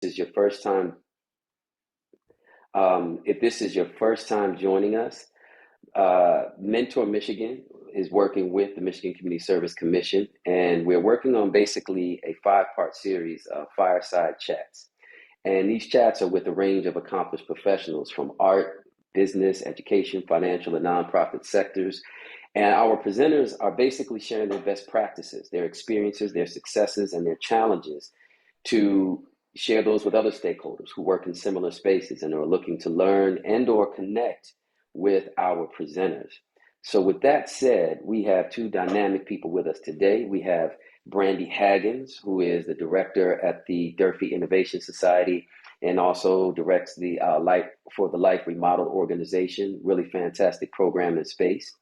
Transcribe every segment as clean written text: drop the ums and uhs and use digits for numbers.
is your first time, if this is your first time joining us, Mentor Michigan is working with the Michigan Community Service Commission, and we're working on basically a 5-part series of Fireside Chats. And these chats are with a range of accomplished professionals from art, business, education, financial, and nonprofit sectors. And our presenters are basically sharing their best practices, their experiences, their successes, and their challenges to share those with other stakeholders who work in similar spaces and are looking to learn and or connect with our presenters. So with that said, we have 2 dynamic people with us today. We have Brandi Haggins, who is the director at the Durfee Innovation Society and also directs the Life Remodeled organization, really fantastic program in space.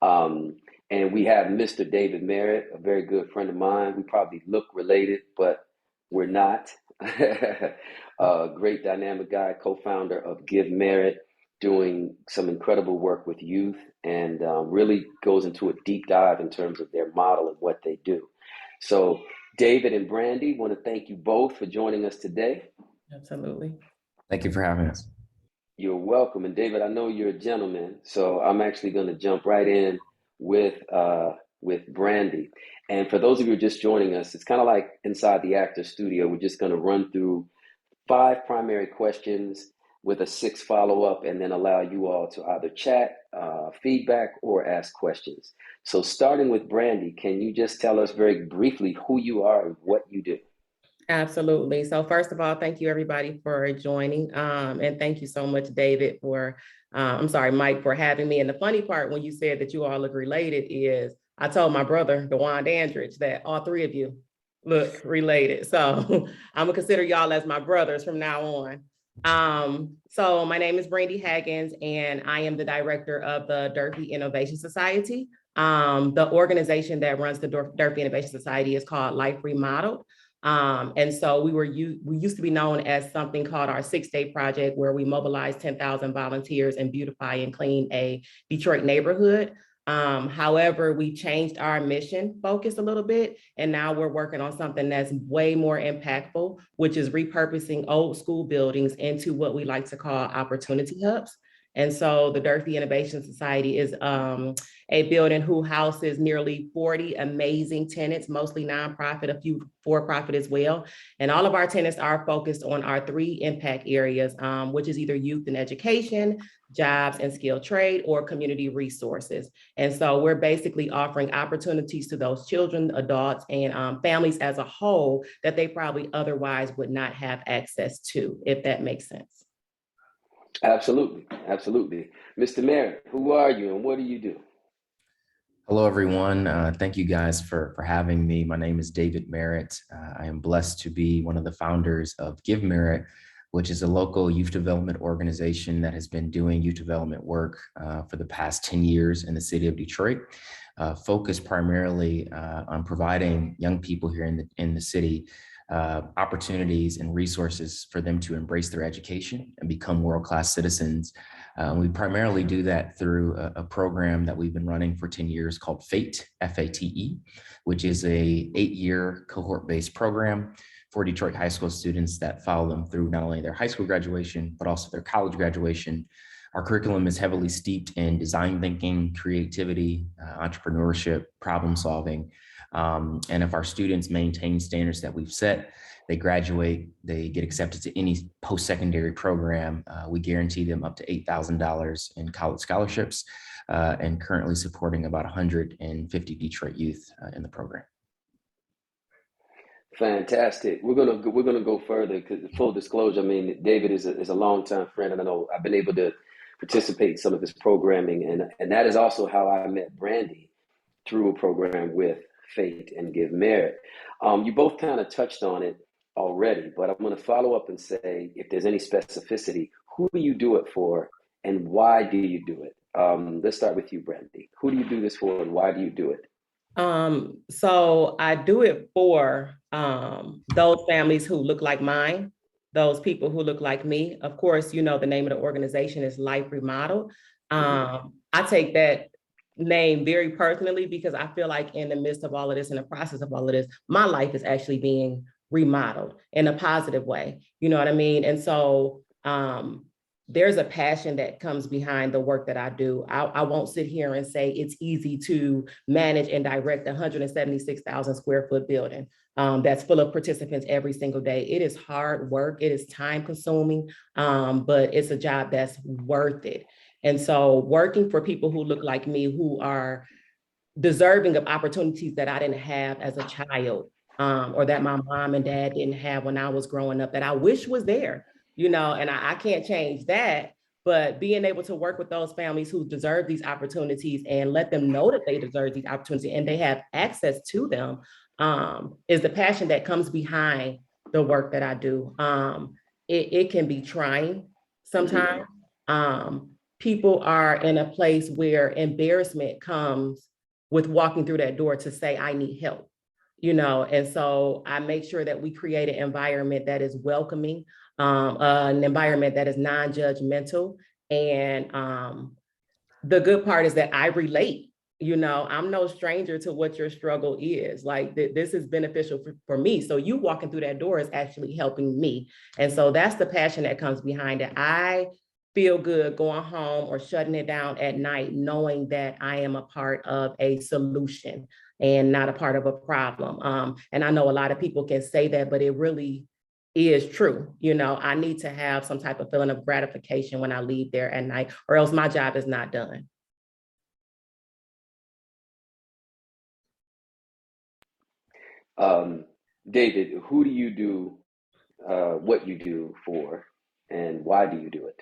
And we have Mr. David Merritt, a very good friend of mine. We probably look related, but we're not. A great dynamic guy, co-founder of Give Merritt, doing some incredible work with youth and really goes into a deep dive in terms of their model and what they do. So David and Brandi, want to thank you both for joining us today. Absolutely. Thank you for having us. You're welcome. And David, I know you're a gentleman, so I'm actually going to jump right in with Brandi. And for those of you who are just joining us, it's kind of like inside the actor studio. We're just going to run through 5 primary questions with a 6th follow-up, and then allow you all to either chat, feedback, or ask questions. So starting with Brandi, can you just tell us very briefly who you are and what you do? Absolutely. So first of all, thank you everybody for joining. And thank you so much, David, Mike, for having me. And the funny part when you said that you all look related is I told my brother, Dewan Dandridge, that all 3 of you look related. So I'm gonna consider y'all as my brothers from now on. So my name is Brandi Haggins, and I am the director of the Durfee Innovation Society. The organization that runs the Durfee Innovation Society is called Life Remodeled. And so we used to be known as something called our 6-day project, where we mobilized 10,000 volunteers and beautify and clean a Detroit neighborhood. However, we changed our mission focus a little bit, and now we're working on something that's way more impactful, which is repurposing old school buildings into what we like to call opportunity hubs. And so the Durfee Innovation Society is a building who houses nearly 40 amazing tenants, mostly nonprofit, a few for-profit as well. And all of our tenants are focused on our 3 impact areas, which is either youth and education, jobs and skilled trade, or community resources. And so we're basically offering opportunities to those children, adults, and families as a whole that they probably otherwise would not have access to, if that makes sense. Absolutely. Absolutely. Mr. Merritt, who are you and what do you do? Hello, everyone. Thank you guys for having me. My name is David Merritt. I am blessed to be one of the founders of Give Merritt, which is a local youth development organization that has been doing youth development work for the past 10 years in the city of Detroit, focused primarily on providing young people here in the city opportunities and resources for them to embrace their education and become world-class citizens. We primarily do that through a program that we've been running for 10 years called FATE, F-A-T-E, which is a 8-year cohort-based program for Detroit high school students that follow them through not only their high school graduation, but also their college graduation. Our curriculum is heavily steeped in design thinking, creativity, entrepreneurship, problem solving. And if our students maintain standards that we've set, they graduate, they get accepted to any post-secondary program. We guarantee them up to $8,000 in college scholarships, and currently supporting about 150 Detroit youth in the program. Fantastic. We're gonna go further because full disclosure, I mean, David is a longtime friend, and I know I've been able to participate in some of his programming, and that is also how I met Brandi, through a program with Fate and Give Merit. You both kind of touched on it already, but I'm going to follow up and say, if there's any specificity, who do you do it for and why do you do it? Let's start with you, Brandi. Who do you do this for and why do you do it? So I do it for those families who look like mine, those people who look like me. Of course, you know, the name of the organization is Life Remodeled. I take that name very personally because I feel like in the midst of all of this, in the process of all of this, my life is actually being remodeled in a positive way. You know what I mean? And so there's a passion that comes behind the work that I do. I won't sit here and say it's easy to manage and direct a 176,000 square foot building that's full of participants every single day. It is hard work. It is time consuming, but it's a job that's worth it. And so working for people who look like me, who are deserving of opportunities that I didn't have as a child, or that my mom and dad didn't have when I was growing up, that I wish was there, you know, and I can't change that. But being able to work with those families who deserve these opportunities and let them know that they deserve these opportunities and they have access to them, is the passion that comes behind the work that I do. It can be trying sometimes. People are in a place where embarrassment comes with walking through that door to say, I need help, you know? And so I make sure that we create an environment that is welcoming, an environment that is non-judgmental. And the good part is that I relate, you know, I'm no stranger to what your struggle is. Like this is beneficial for me. So you walking through that door is actually helping me. And so that's the passion that comes behind it. I feel good going home or shutting it down at night, knowing that I am a part of a solution and not a part of a problem. And I know a lot of people can say that, but it really is true. You know, I need to have some type of feeling of gratification when I leave there at night, or else my job is not done. David, who do you do what you do for, and why do you do it?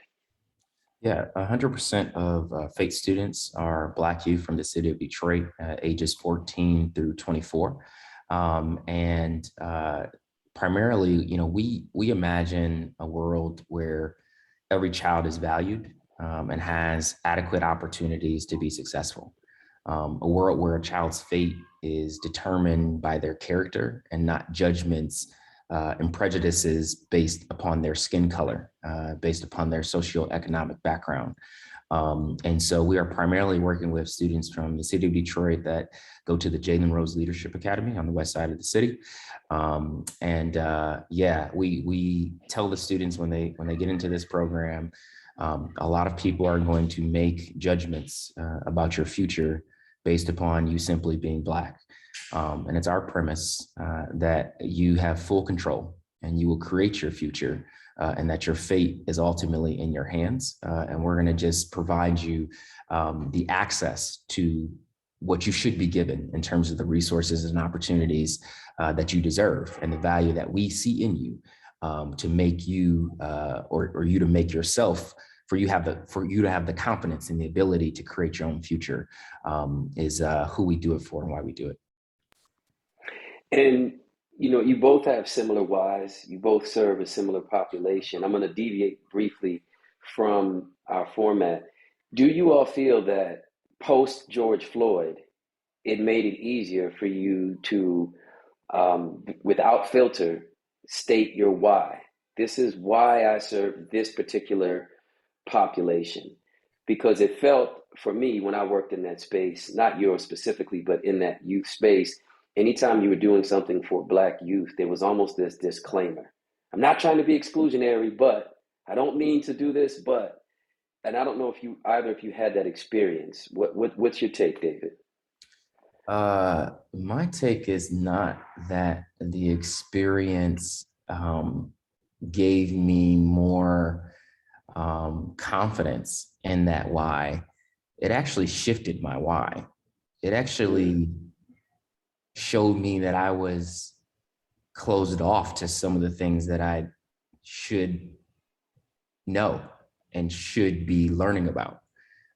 Yeah, 100% of FATE students are Black youth from the city of Detroit, ages 14 through 24. And primarily, you know, we imagine a world where every child is valued and has adequate opportunities to be successful. A world where a child's fate is determined by their character and not judgments and prejudices based upon their skin color, based upon their socioeconomic background. And so we are primarily working with students from the city of Detroit that go to the Jalen Rose Leadership Academy on the west side of the city. Yeah, we tell the students when they get into this program, a lot of people are going to make judgments about your future based upon you simply being Black. And it's our premise that you have full control and you will create your future and that your fate is ultimately in your hands. And we're going to just provide you the access to what you should be given in terms of the resources and opportunities that you deserve and the value that we see in you to make you or you to make yourself, for you to have the confidence and the ability to create your own future is who we do it for and why we do it. And you know, you both have similar whys. You both serve a similar population. I'm going to deviate briefly from our format. Do you all feel that post George Floyd, it made it easier for you to, without filter, state your why? This is why I serve this particular population. Because it felt for me when I worked in that space, not yours specifically, but in that youth space, anytime you were doing something for Black youth, there was almost this disclaimer. I'm not trying to be exclusionary, but I don't mean to do this, but, and I don't know if either of you had that experience. What's your take, David? My take is not that the experience gave me more confidence in that why. It actually shifted my why. It actually showed me that I was closed off to some of the things that I should know and should be learning about.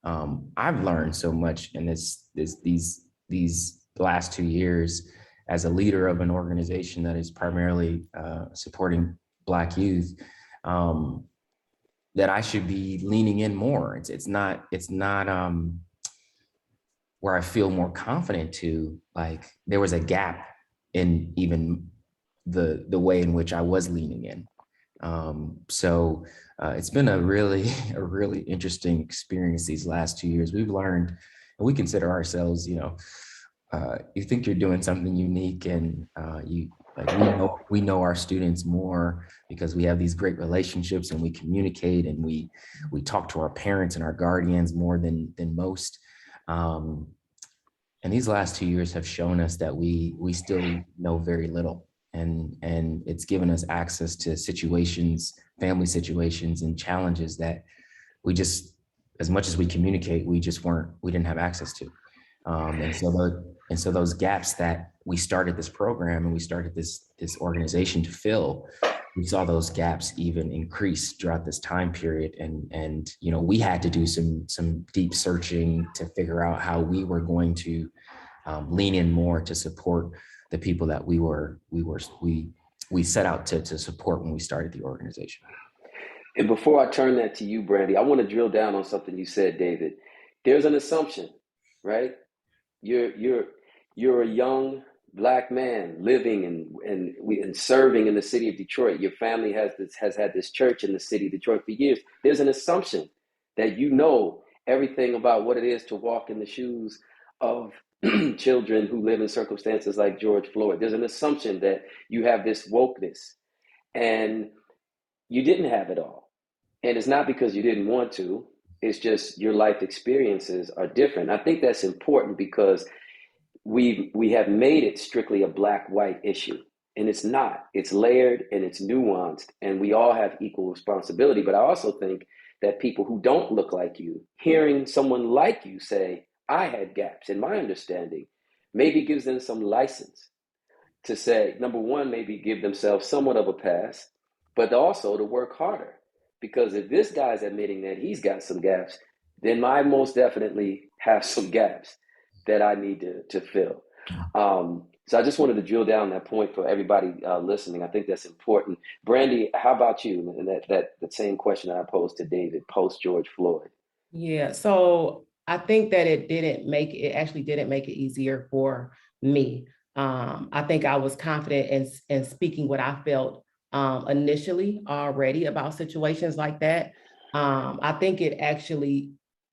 I've learned so much in these last 2 years as a leader of an organization that is primarily supporting Black youth, that I should be leaning in more. It's not where I feel more confident to, like, there was a gap in even the way in which I was leaning in. So it's been a really interesting experience these last 2 years. We've learned, and we consider ourselves, you know, you think you're doing something unique and you Like we know our students more because we have these great relationships and we communicate and we talk to our parents and our guardians more than most. And these last 2 years have shown us that we still know very little. And it's given us access to situations, family situations and challenges that we just, as much as we communicate, we didn't have access to. And so those gaps that we started this program and we started this organization to fill, we saw those gaps even increase throughout this time period. And you know, we had to do some deep searching to figure out how we were going to lean in more to support the people that we set out to support when we started the organization. And before I turn that to you, Brandi, I want to drill down on something you said, David. There's an assumption, right? You're a young Black man living and serving in the city of Detroit. Your family has had this church in the city of Detroit for years. There's an assumption that you know everything about what it is to walk in the shoes of children who live in circumstances like George Floyd. There's an assumption that you have this wokeness, and you didn't have it all. And it's not because you didn't want to, it's just your life experiences are different. I think that's important because we have made it strictly a black-white issue. And it's not. It's layered and it's nuanced, and we all have equal responsibility. But I also think that people who don't look like you, hearing someone like you say, I had gaps in my understanding, maybe gives them some license to say, number one, maybe give themselves somewhat of a pass, but also to work harder. Because if this guy's admitting that he's got some gaps, then I most definitely have some gaps that I need to fill. So I just wanted to drill down that point for everybody listening. I think that's important. Brandi, how about you? And that same question that I posed to David post George Floyd. Yeah, so I think that it actually didn't make it easier for me. I think I was confident in speaking what I felt initially already about situations like that. I think it actually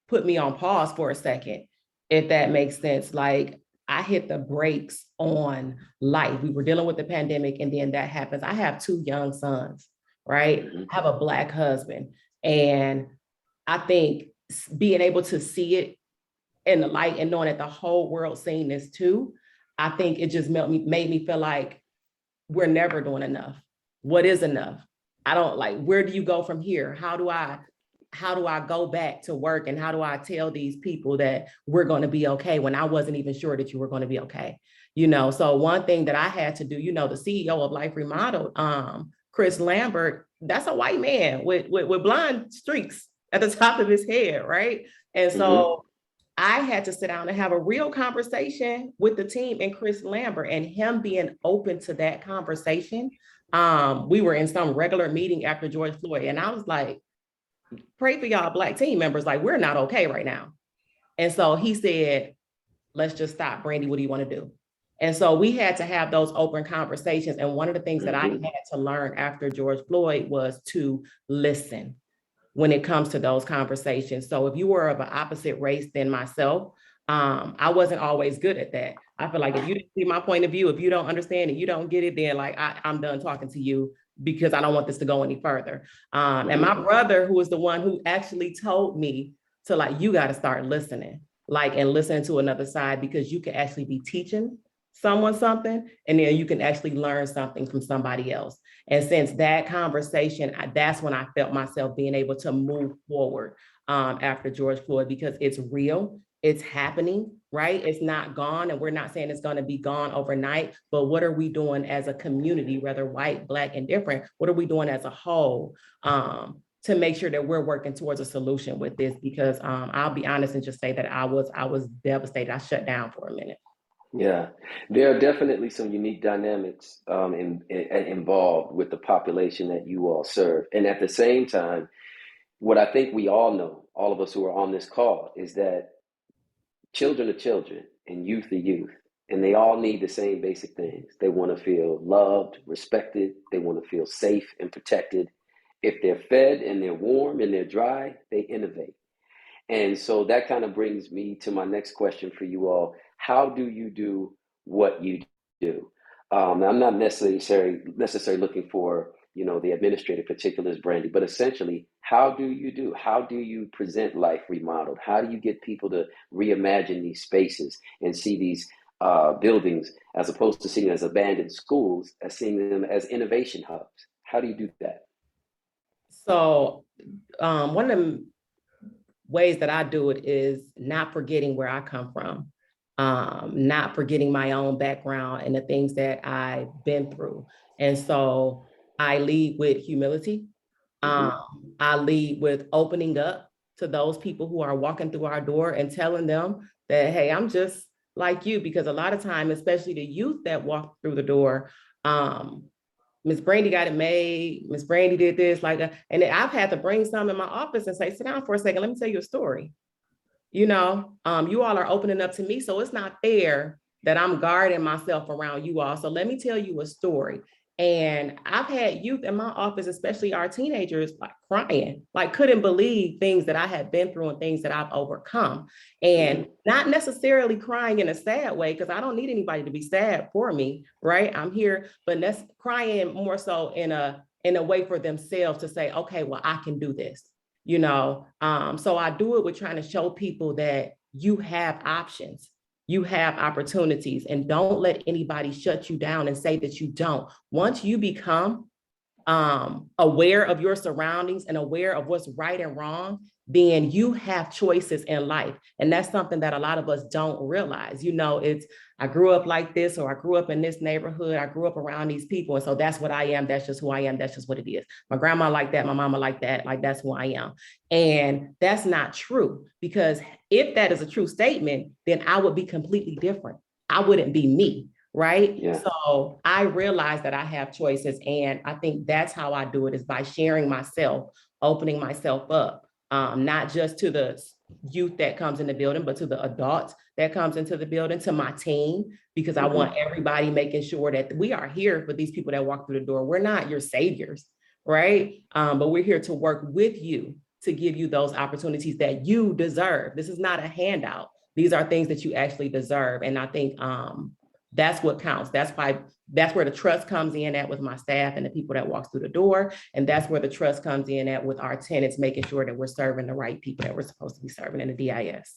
put me on pause for a second, if that makes sense. Like, I hit the brakes on life. We were dealing with the pandemic, and then that happens. I have 2 young sons, right? Mm-hmm. I have a Black husband. And I think being able to see it in the light and knowing that the whole world seeing this too, I think it just made me feel like we're never doing enough. What is enough? I don't like, where do you go from here? How do I go back to work, and how do I tell these people that we're going to be okay when I wasn't even sure that you were going to be okay? You know, so one thing that I had to do, you know, the CEO of Life Remodeled, Chris Lambert, that's a white man with blonde streaks at the top of his head, right? And so I had to sit down and have a real conversation with the team and Chris Lambert, and him being open to that conversation. We were in some regular meeting after George Floyd, and I was like, pray for y'all Black team members, like, we're not okay right now. And so he said, let's just stop. Brandi, what do you want to do? And so we had to have those open conversations. And one of the things that I had to learn after George Floyd was to listen when it comes to those conversations. So if you were of an opposite race than myself, I wasn't always good at that. I feel like if you didn't see my point of view, if you don't understand it, you don't get it, then like I'm done talking to you, because I don't want this to go any further. And my brother, who was the one who actually told me to, like, you got to start listening, like, and listening to another side, because you can actually be teaching someone something, and then you can actually learn something from somebody else. And since that conversation, that's when I felt myself being able to move forward after George Floyd, because it's real, it's happening, right? It's not gone, and we're not saying it's going to be gone overnight, but what are we doing as a community, whether white, Black, and different? What are we doing as a whole to make sure that we're working towards a solution with this? Because I'll be honest and just say that I was devastated. I shut down for a minute. Yeah, there are definitely some unique dynamics involved with the population that you all serve. And at the same time, what I think we all know, all of us who are on this call, is that children are children and youth are youth. And they all need the same basic things. They want to feel loved, respected. They want to feel safe and protected. If they're fed and they're warm and they're dry, they innovate. And so that kind of brings me to my next question for you all. How do you do what you do? I'm not necessarily looking for, the administrative particulars, Brandi, but essentially, how do you present Life Remodeled? How do you get people to reimagine these spaces and see these buildings, as opposed to seeing them as abandoned schools, as seeing them as innovation hubs? How do you do that? So one of the ways that I do it is not forgetting where I come from, not forgetting my own background and the things that I've been through. And so I lead with humility. I lead with opening up to those people who are walking through our door and telling them that, hey, I'm just like you, because a lot of time, especially the youth that walk through the door, Miss Brandi got it made. Miss Brandi did this, and I've had to bring some in my office and say, sit down for a second. Let me tell you a story. You all are opening up to me. So it's not fair that I'm guarding myself around you all. So let me tell you a story. And I've had youth in my office, especially our teenagers, like crying, like couldn't believe things that I had been through and things that I've overcome. And not necessarily crying in a sad way, because I don't need anybody to be sad for me, right? I'm here, but that's crying more so in a way for themselves to say, okay, well, I can do this. So I do it with trying to show people that you have options, you have opportunities, and don't let anybody shut you down and say that you don't. Once you become aware of your surroundings and aware of what's right and wrong, then you have choices in life. And that's something that a lot of us don't realize. I grew up like this, or I grew up in this neighborhood, I grew up around these people. And so that's what I am. That's just who I am. That's just what it is. My grandma like that, my mama like that, like that's who I am. And that's not true, because if that is a true statement, then I would be completely different. I wouldn't be me. Right. Yeah. So I realize that I have choices. And I think that's how I do it, is by sharing myself, opening myself up, not just to the youth that comes in the building, but to the adults that comes into the building, to my team, because I want everybody making sure that we are here for these people that walk through the door. We're not your saviors, right? But we're here to work with you to give you those opportunities that you deserve. This is not a handout. These are things that you actually deserve. And I think that's what counts. That's where the trust comes in at with my staff and the people that walks through the door. And that's where the trust comes in at with our tenants, making sure that we're serving the right people that we're supposed to be serving in the DIS.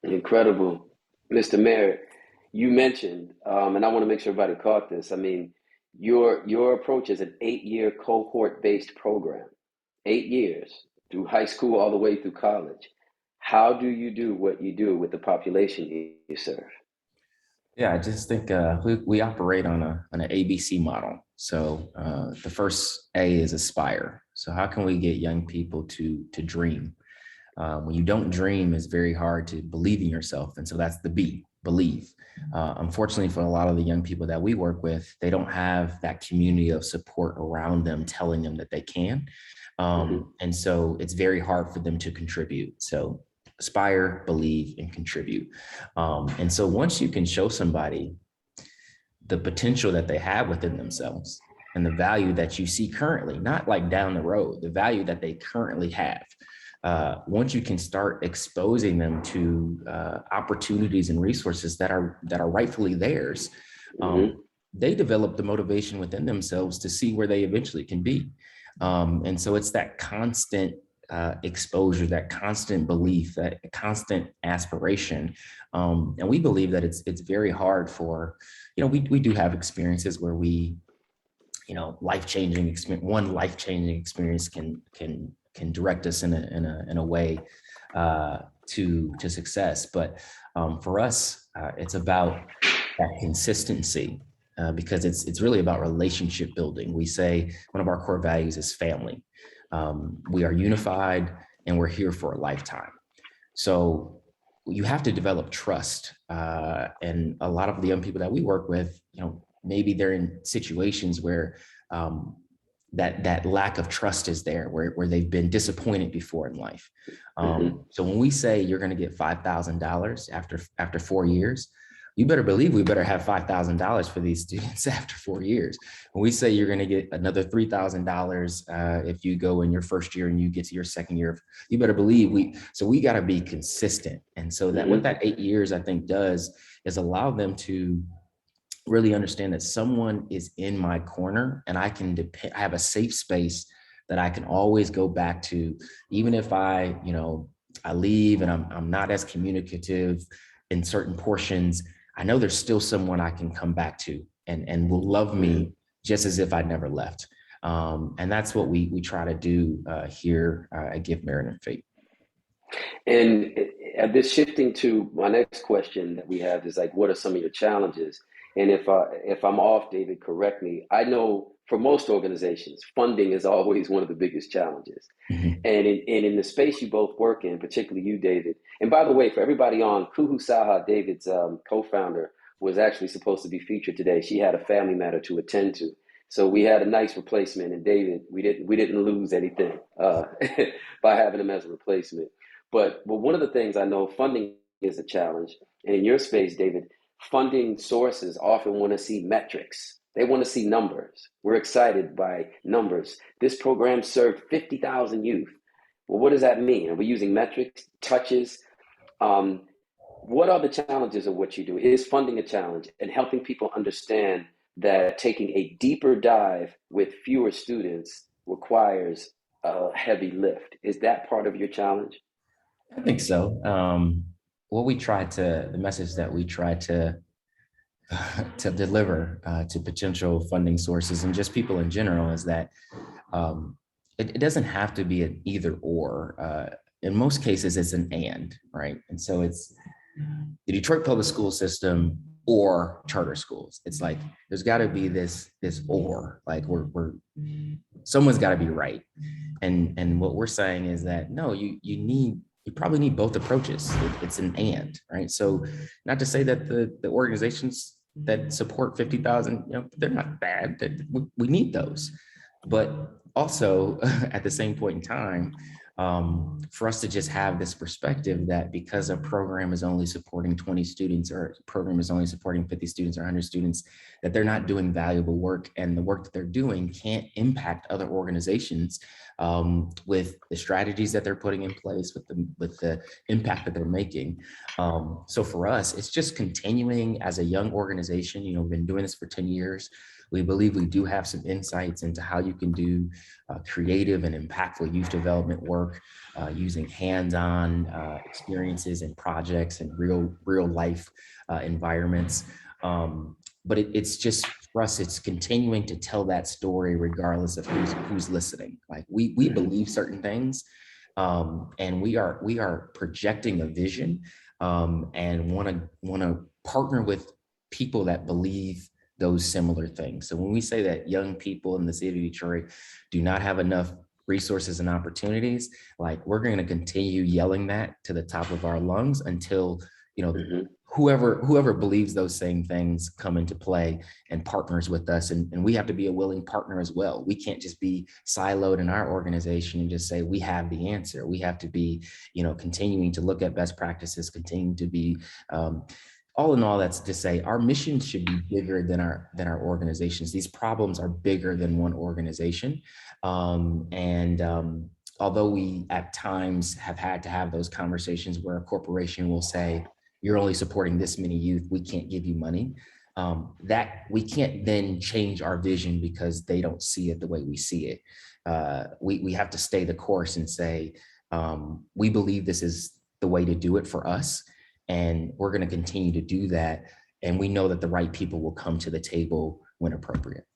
Incredible. Mr. Merritt, you mentioned, and I want to make sure everybody caught this. I mean, your approach is an 8-year cohort-based program, 8 years through high school all the way through college. How do you do what you do with the population you serve? Yeah, I just think we operate on an ABC model. So the first A is aspire. So how can we get young people to dream? When you don't dream, it's very hard to believe in yourself. And so that's the B, believe. Unfortunately, for a lot of the young people that we work with, they don't have that community of support around them telling them that they can. And so it's very hard for them to contribute. So aspire, believe, and contribute. And so once you can show somebody the potential that they have within themselves and the value that you see currently, not like down the road, the value that they currently have, once you can start exposing them to opportunities and resources that are rightfully theirs, they develop the motivation within themselves to see where they eventually can be. And so it's that constant exposure, that constant belief, that constant aspiration. And we believe that it's very hard for, we do have experiences where we, life-changing experience can direct us in a way to success. But for us, it's about that consistency, because it's really about relationship building. We say one of our core values is family. We are unified and we're here for a lifetime. So you have to develop trust. And a lot of the young people that we work with, maybe they're in situations where that lack of trust is there, where they've been disappointed before in life. So when we say you're going to get $5,000 after 4 years, you better believe we better have $5,000 for these students after 4 years. When we say you're going to get another $3,000 if you go in your first year and you get to your second year, you better believe we got to be consistent. And so that what that 8 years I think does is allow them to really understand that someone is in my corner and I can depend, I have a safe space that I can always go back to, even if I, I leave and I'm not as communicative in certain portions. I know there's still someone I can come back to and will love me just as if I never left. And that's what we try to do here at Give Merit and Faith. And this shifting to my next question that we have is like, what are some of your challenges? And if I'm off, David, correct me. I know for most organizations, funding is always one of the biggest challenges. Mm-hmm. And in the space you both work in, particularly you, David. And by the way, for everybody on, Kuhu Saha, David's co-founder, was actually supposed to be featured today. She had a family matter to attend to. So we had a nice replacement, and David, we didn't lose anything by having him as a replacement. But one of the things I know, funding is a challenge. And in your space, David, funding sources often want to see metrics. They want to see numbers. We're excited by numbers. This program served 50,000 youth. Well, what does that mean? Are we using metrics, touches? What are the challenges of what you do? Is funding a challenge, and helping people understand that taking a deeper dive with fewer students requires a heavy lift? Is that part of your challenge? I think so. The message that we try to deliver to potential funding sources and just people in general is that it doesn't have to be an either or. In most cases, it's an and, right? And so it's the Detroit public school system or charter schools. It's like there's got to be this or, like we're someone's got to be right. And what we're saying is that no, you probably need both approaches. It's an and, right? So not to say that the organizations that support 50,000, they're not bad. We need those. But also at the same point in time, for us to just have this perspective that because a program is only supporting 20 students or a program is only supporting 50 students or 100 students, that they're not doing valuable work, and the work that they're doing can't impact other organizations with the strategies that they're putting in place, with the impact that they're making. So for us, it's just continuing as a young organization. We've been doing this for 10 years. We believe we do have some insights into how you can do creative and impactful youth development work using hands-on experiences and projects and real life environments. But it's just, for us, it's continuing to tell that story regardless of who's listening. Like we believe certain things, and we are projecting a vision, and want to partner with people that believe those similar things. So when we say that young people in the city of Detroit do not have enough resources and opportunities, like we're going to continue yelling that to the top of our lungs until, whoever believes those same things come into play and partners with us. And we have to be a willing partner as well. We can't just be siloed in our organization and just say we have the answer. We have to be, continuing to look at best practices, continuing to be, all in all, that's to say our mission should be bigger than our organizations. These problems are bigger than one organization. Although we at times have had to have those conversations where a corporation will say, you're only supporting this many youth, we can't give you money. That we can't then change our vision because they don't see it the way we see it. We have to stay the course and say, we believe this is the way to do it for us. And we're going to continue to do that. And we know that the right people will come to the table when appropriate.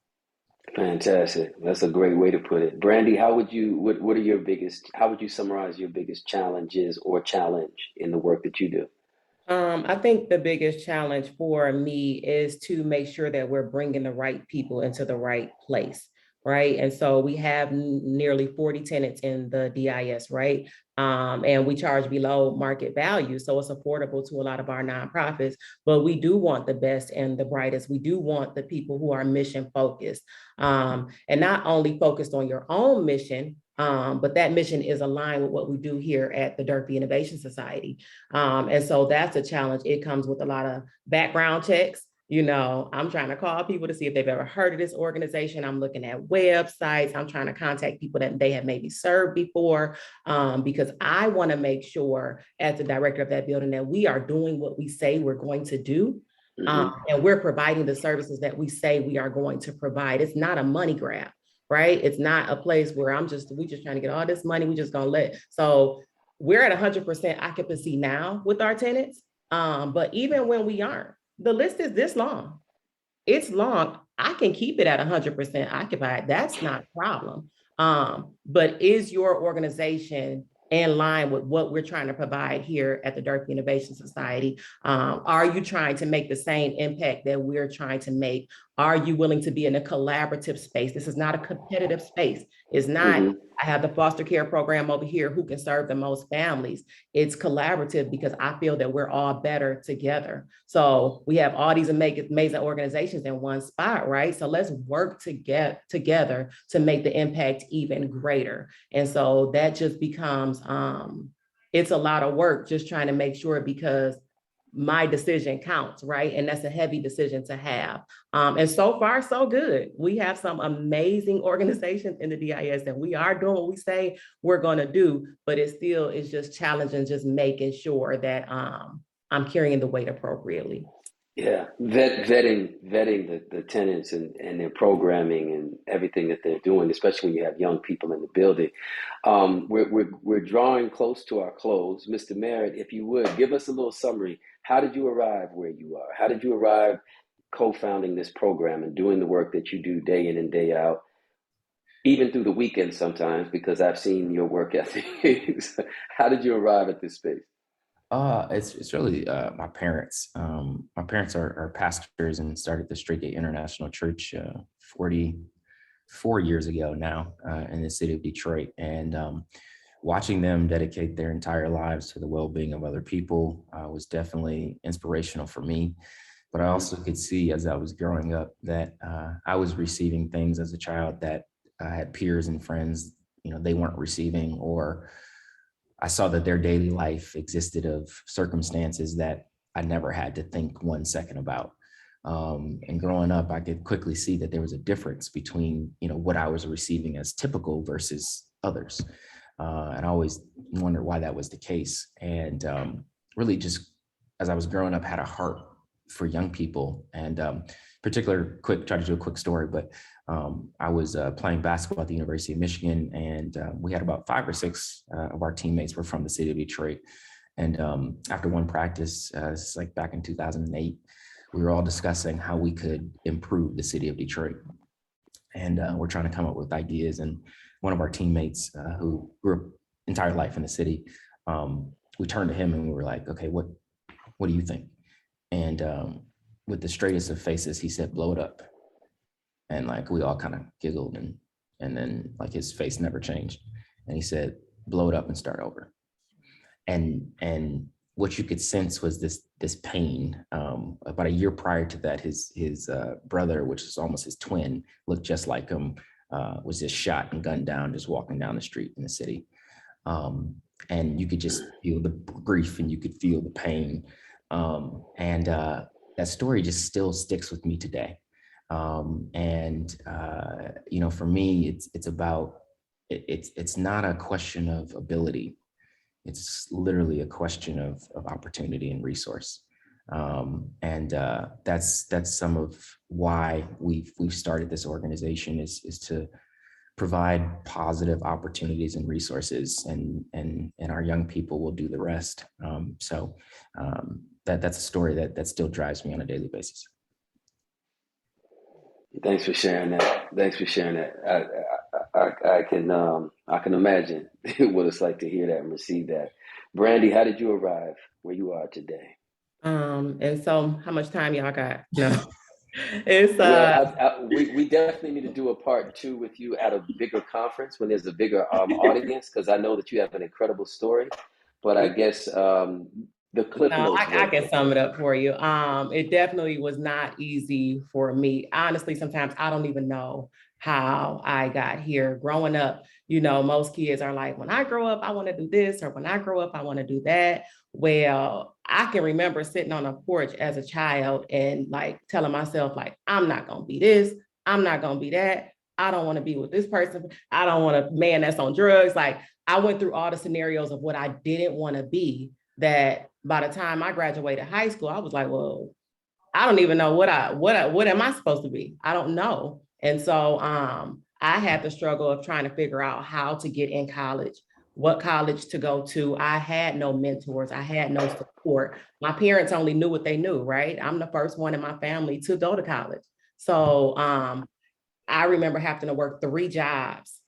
Fantastic. That's a great way to put it. Brandi, how would you summarize your biggest challenges or challenge in the work that you do? I think the biggest challenge for me is to make sure that we're bringing the right people into the right place. Right. And so we have nearly 40 tenants in the DIS, right? And we charge below market value. So it's affordable to a lot of our nonprofits, but we do want the best and the brightest. We do want the people who are mission focused, and not only focused on your own mission, but that mission is aligned with what we do here at the Durfee Innovation Society. And so that's a challenge. It comes with a lot of background checks. I'm trying to call people to see if they've ever heard of this organization. I'm looking at websites. I'm trying to contact people that they have maybe served before, because I want to make sure as the director of that building that we are doing what we say we're going to do. And we're providing the services that we say we are going to provide. It's not a money grab, right? It's not a place where we just trying to get all this money. We just gonna so we're at 100% occupancy now with our tenants. But even when we aren't, the list is this long. It's long. I can keep it at 100% occupied. That's not a problem. But is your organization in line with what we're trying to provide here at the Durfee Innovation Society? Are you trying to make the same impact that we're trying to make? Are you willing to be in a collaborative space? This is not a competitive space. It's not, I have the foster care program over here who can serve the most families. It's collaborative because I feel that we're all better together. So we have all these amazing organizations in one spot, right? So let's work together to make the impact even greater. And so that just becomes, it's a lot of work just trying to make sure, because my decision counts, right? And that's a heavy decision to have. And so far, so good. We have some amazing organizations in the DIS, and we are doing what we say we're going to do, but it still is just challenging, just making sure that I'm carrying the weight appropriately. Yeah, vetting the tenants and their programming and everything that they're doing, especially when you have young people in the building. We're drawing close to our close. Mr. Merritt, if you would give us a little summary. How did you arrive where you are? How did you arrive co-founding this program and doing the work that you do day in and day out, even through the weekend sometimes, because I've seen your work ethic. How did you arrive at this space? It's really my parents. My parents are pastors and started the Straight Gate International Church 44 years ago now in the city of Detroit. And watching them dedicate their entire lives to the well-being of other people was definitely inspirational for me. But I also could see as I was growing up that I was receiving things as a child that I had peers and friends, they weren't receiving, or I saw that their daily life existed of circumstances that I never had to think 1 second about. And growing up, I could quickly see that there was a difference between, what I was receiving as typical versus others. And I always wondered why that was the case. And really just as I was growing up, had a heart for young people. And try to do a quick story, but I was playing basketball at the University of Michigan, and we had about 5 or 6 of our teammates were from the city of Detroit. And after one practice, this is like back in 2008, we were all discussing how we could improve the city of Detroit. And we're trying to come up with ideas. And one of our teammates who grew up entire life in the city, we turned to him and we were like, okay, what do you think? And with the straightest of faces, he said, blow it up. And like, we all kind of giggled, and then like his face never changed. And he said, blow it up and start over. And what you could sense was this pain. About a year prior to that, his brother, which is almost his twin, looked just like him, was just shot and gunned down, just walking down the street in the city. And you could just feel the grief and you could feel the pain. And that story just still sticks with me today. For me, it's not a question of ability. It's literally a question of opportunity and resource. That's some of why we've started this organization is to provide positive opportunities and resources, and our young people will do the rest. That's a story that still drives me on a daily basis. Thanks for sharing that. I can imagine what it's like to hear that and receive that. Brandi, how did you arrive where you are today? And so how much time y'all got? No. It's we definitely need to do a part 2 with you at a bigger conference when there's a bigger audience, because I know that you have an incredible story. But I guess the clip notes. I can sum it up for you. It definitely was not easy for me. Honestly, sometimes I don't even know how I got here. Growing up, most kids are like, when I grow up, I want to do this, or when I grow up, I want to do that. Well, I can remember sitting on a porch as a child and like telling myself, like, I'm not going to be this. I'm not going to be that. I don't want to be with this person. I don't want a man that's on drugs. Like, I went through all the scenarios of what I didn't want to be, that by the time I graduated high school, I was like, well, I don't even know what am I supposed to be? I don't know. And so I had the struggle of trying to figure out how to get in college, what college to go to. I had no mentors. I had no support. My parents only knew what they knew, right? I'm the first one in my family to go to college. So I remember having to work 3 jobs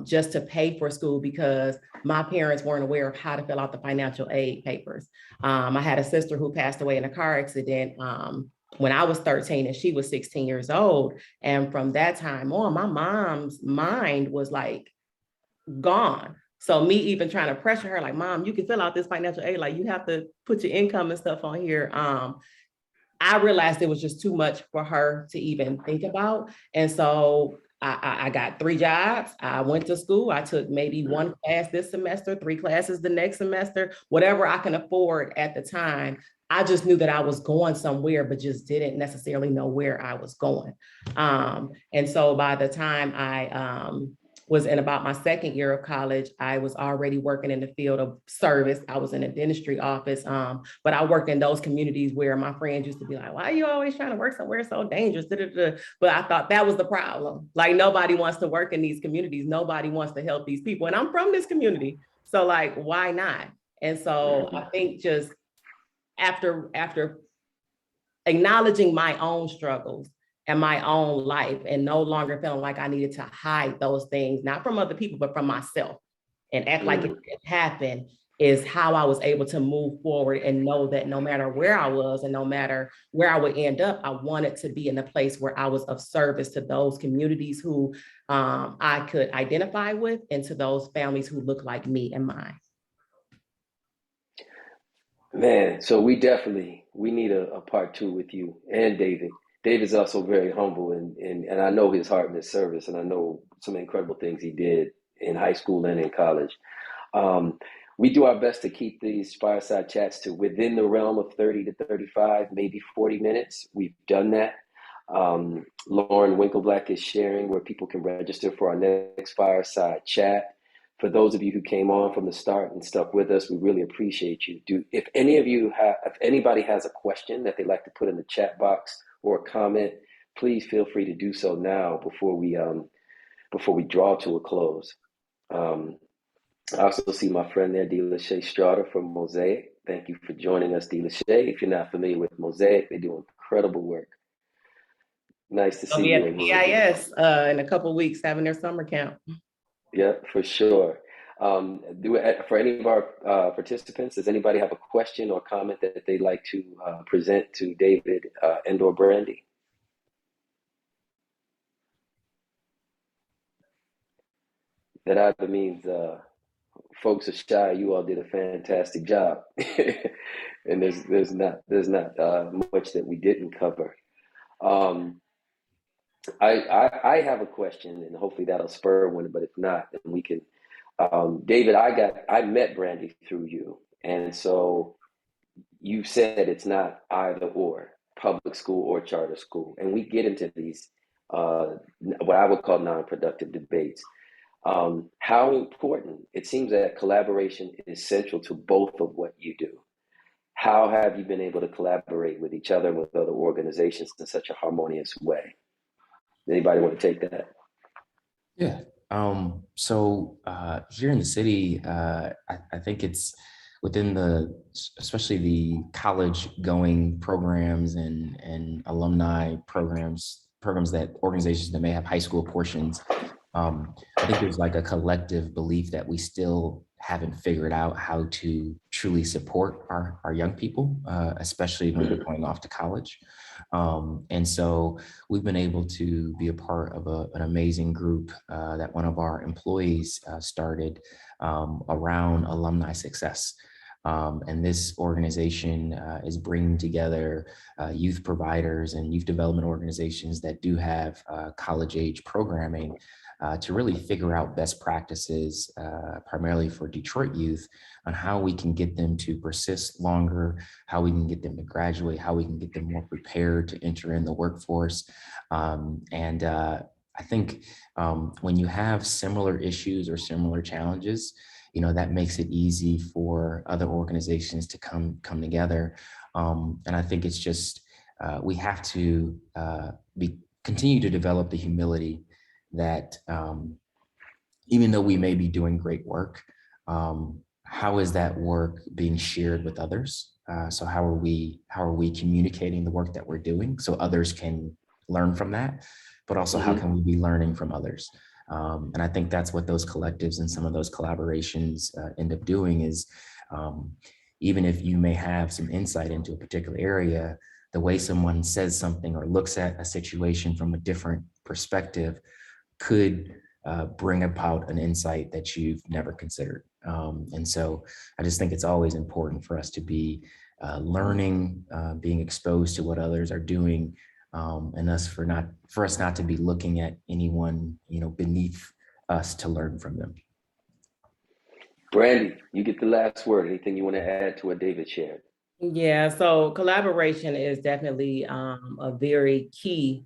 just to pay for school because my parents weren't aware of how to fill out the financial aid papers. I had a sister who passed away in a car accident when I was 13 and she was 16 years old. And from that time on, my mom's mind was like gone. So me even trying to pressure her, like, Mom, you can fill out this financial aid, like you have to put your income and stuff on here. I realized it was just too much for her to even think about. And so I got 3 jobs. I went to school. I took maybe 1 class this semester, 3 classes the next semester, whatever I can afford at the time. I just knew that I was going somewhere, but just didn't necessarily know where I was going. And so by the time I was in about my 2nd year of college, I was already working in the field of service. I was in a dentistry office, but I worked in those communities where my friends used to be like, why are you always trying to work somewhere so dangerous? But I thought that was the problem. Like nobody wants to work in these communities. Nobody wants to help these people. And I'm from this community. So like, why not? And so I think just after acknowledging my own struggles and my own life and no longer feeling like I needed to hide those things, not from other people, but from myself and act like it didn't happen, is how I was able to move forward and know that no matter where I was and no matter where I would end up, I wanted to be in a place where I was of service to those communities who I could identify with and to those families who look like me and mine. Man, so we need a part 2 with you and David. David's also very humble and I know his heart and his service, and I know some incredible things he did in high school and in college. We do our best to keep these fireside chats to within the realm of 30 to 35, maybe 40 minutes. We've done that. Lauren Winkleblack is sharing where people can register for our next fireside chat. For those of you who came on from the start and stuck with us, we really appreciate you. If anybody has a question that they'd like to put in the chat box or a comment, please feel free to do so now before we draw to a close. I also see my friend there, DeLaShae Strada from Mosaic. Thank you for joining us, DeLaShae. If you're not familiar with Mosaic, they do incredible work. Nice to see you. I'll be at PIS in a couple of weeks having their summer camp. Yeah, for sure. For any of our participants, does anybody have a question or comment that they'd like to present to David and or Brandi? That either means folks are shy. You all did a fantastic job, and there's not much that we didn't cover. I have a question, and hopefully that'll spur one. But if not, then we can. David, I met Brandi through you, and so you said it's not either or, public school or charter school, and we get into these what I would call non-productive debates. How important it seems that collaboration is central to both of what you do. How have you been able to collaborate with each other and with other organizations in such a harmonious way? Anybody want to take that? Yeah. So here in the city, I think it's within especially the college going programs and alumni programs that organizations that may have high school portions. I think there's like a collective belief that we still haven't figured out how to truly support our young people, especially when they're going off to college. And so we've been able to be a part of an amazing group that one of our employees started around alumni success. And this organization is bringing together youth providers and youth development organizations that do have college age programming to really figure out best practices, primarily for Detroit youth, on how we can get them to persist longer, how we can get them to graduate, how we can get them more prepared to enter in the workforce. I think when you have similar issues or similar challenges, that makes it easy for other organizations to come together. And I think it's just we have to continue to develop the humility that even though we may be doing great work, how is that work being shared with others? So how are we communicating the work that we're doing so others can learn from that? But also, how can we be learning from others? And I think that's what those collectives and some of those collaborations end up doing is, even if you may have some insight into a particular area, the way someone says something or looks at a situation from a different perspective could bring about an insight that you've never considered. And so I just think it's always important for us to be learning, being exposed to what others are doing, and for us not to be looking at anyone, beneath us to learn from them. Brandi, you get the last word. Anything you want to add to what David shared? Yeah, so collaboration is definitely a very key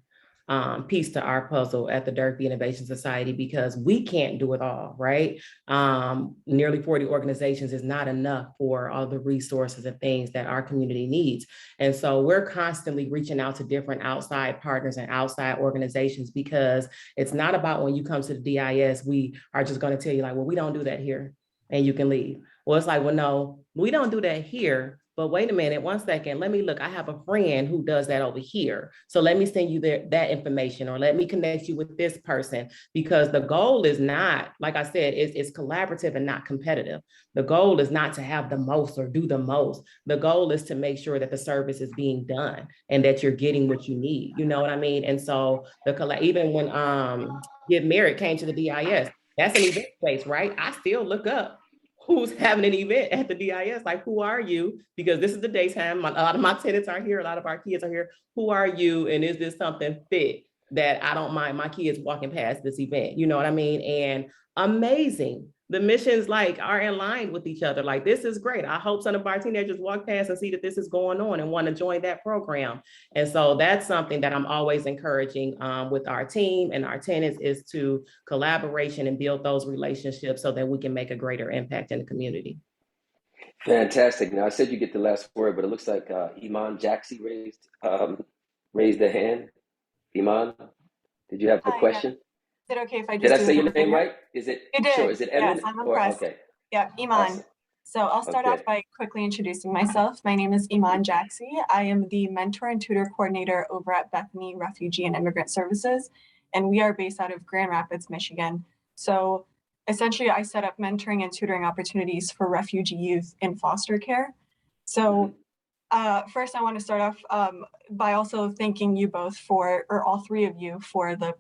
piece to our puzzle at the Durfee Innovation Society, because we can't do it all, right? Nearly 40 organizations is not enough for all the resources and things that our community needs. And so we're constantly reaching out to different outside partners and outside organizations, because it's not about when you come to the DIS, we are just going to tell you like, well, we don't do that here and you can leave. Well, it's like, well, no, we don't do that here. But wait a minute, 1 second, let me look. I have a friend who does that over here. So let me send you that information, or let me connect you with this person, because the goal is not, like I said, it's collaborative and not competitive. The goal is not to have the most or do the most. The goal is to make sure that the service is being done and that you're getting what you need. You know what I mean? And so even when Give Merritt came to the DIS, that's an event space, right? I still look up who's having an event at the DIS, like, who are you? Because this is the daytime. A lot of my tenants are here. A lot of our kids are here. Who are you? And is this something fit that I don't mind my kids walking past this event? You know what I mean? And amazing. The missions are in line with each other. Like, this is great. I hope some of our teenagers walk past and see that this is going on and want to join that program. And so that's something that I'm always encouraging with our team and our tenants, is to collaboration and build those relationships so that we can make a greater impact in the community. Fantastic. Now, I said you get the last word, but it looks like Iman Jaxi raised a hand. Iman, did you have a question? Yeah. Is it okay if I just did I say your name right? Is it? You did. Sure. Is it Evan? Yes, I'm impressed. Okay. Yeah, Iman. Awesome. So I'll start off by quickly introducing myself. My name is Iman Jaxi. I am the mentor and tutor coordinator over at Bethany Refugee and Immigrant Services, and we are based out of Grand Rapids, Michigan. So essentially, I set up mentoring and tutoring opportunities for refugee youth in foster care. So first, I want to start off by also thanking you both or all three of you for the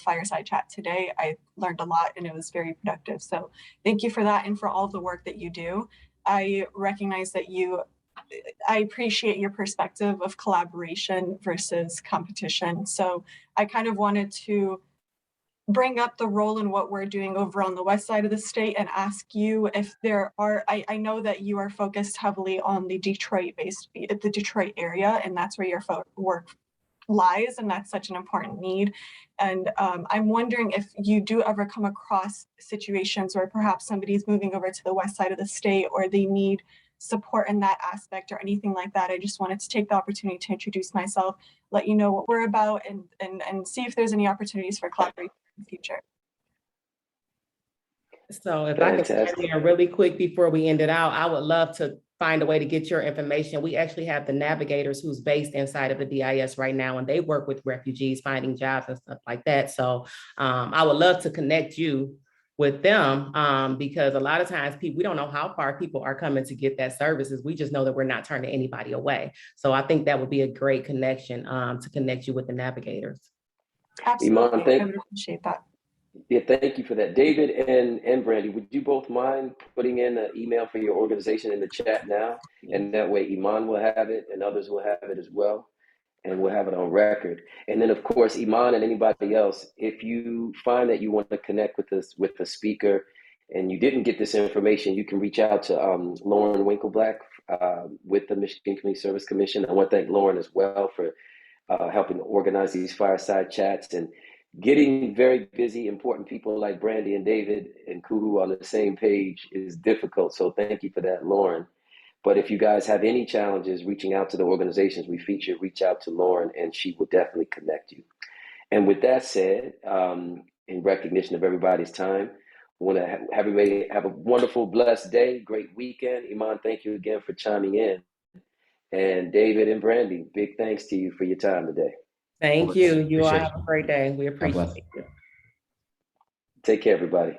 fireside chat today. I learned a lot and it was very productive. So thank you for that and for all the work that you do. I recognize that I appreciate your perspective of collaboration versus competition. So I kind of wanted to bring up the role in what we're doing over on the west side of the state and ask you if there are, I know that you are focused heavily on the Detroit area, and that's where your work lies, and that's such an important need. And I'm wondering if you do ever come across situations where perhaps somebody's moving over to the west side of the state or they need support in that aspect or anything like that. I just wanted to take the opportunity to introduce myself, let you know what we're about, and see if there's any opportunities for collaboration in the future. So if I could chime in really quick before we end it out, I would love to find a way to get your information. We actually have the navigators who's based inside of the DIS right now, and they work with refugees finding jobs and stuff like that. So I would love to connect you with them, because a lot of times we don't know how far people are coming to get that services. We just know that we're not turning anybody away. So I think that would be a great connection to connect you with the navigators. Absolutely, I would appreciate that. Yeah, thank you for that. David and Brandi, would you both mind putting in an email for your organization in the chat now? And that way Iman will have it and others will have it as well. And we'll have it on record. And then, of course, Iman and anybody else, if you find that you want to connect with us, with a speaker, and you didn't get this information, you can reach out to Lauren Winkleblack with the Michigan Community Service Commission. I want to thank Lauren as well for helping organize these fireside chats and getting very busy, important people like Brandi and David and Kuhu on the same page is difficult. So thank you for that, Lauren. But if you guys have any challenges reaching out to the organizations we feature, reach out to Lauren and she will definitely connect you. And with that said, in recognition of everybody's time, I want to have everybody have a wonderful, blessed day, great weekend. Iman, thank you again for chiming in. And David and Brandi, big thanks to you for your time today. Thank you. You all Appreciate have a great day. We appreciate it. Take care, everybody.